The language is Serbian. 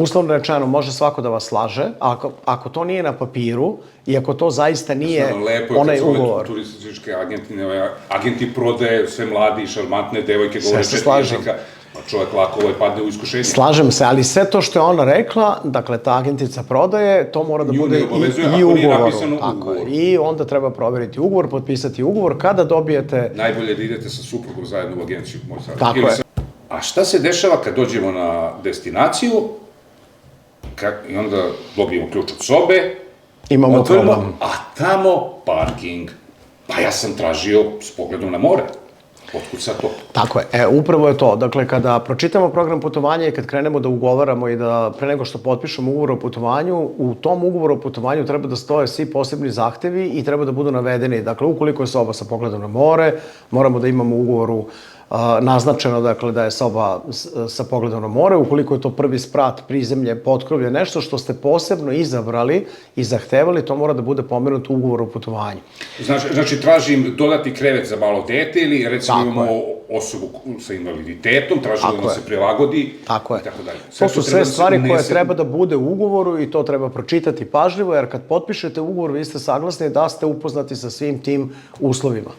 uslovno rečeno, može svako da vas slaže, ako to nije na papiru i ako to zaista nije onaj ugovor. Lepo je kad su turističke agenti prodaje sve mladi i šarmantne devojke, govore 4 jezika, pa čovjek lako padne u iskušenje. Slažem se, ali sve to što je ona rekla, dakle, ta agentica prodaje, to mora da bude i ugovoru. Tako je. I onda treba proveriti ugovor, potpisati ugovor. Kada dobijete... Najbolje da idete sa suprugom zajedno u agenciju. Tako je. A šta se dešava kad dođemo na destinaciju i onda dobijemo ključ od sobe, imamo problem. A tamo parking. Pa ja sam tražio s pogledom na more. Otkud sad to? Tako je, upravo je to. Dakle, kada pročitamo program putovanja i kad krenemo da ugovaramo i da pre nego što potpišemo ugovor o putovanju, u tom ugovoru o putovanju treba da stoje svi posebni zahtevi i treba da budu navedeni. Dakle, ukoliko je soba sa pogledom na more, moramo da imamo u ugovoru naznačeno, dakle, da je soba sa pogledom na more, ukoliko je to prvi sprat, prizemlje, potkrovlje, nešto što ste posebno izabrali i zahtevali, to mora da bude pomenuto u ugovoru o putovanju. Znači, tražim dodati krevet za malo dete ili recimo imamo osobu sa invaliditetom, tražimo da se prilagodi i tako dalje. To su sve stvari koje treba da bude u ugovoru i to treba pročitati pažljivo, jer kad potpišete ugovor, vi ste saglasni da ste upoznati sa svim tim uslovima.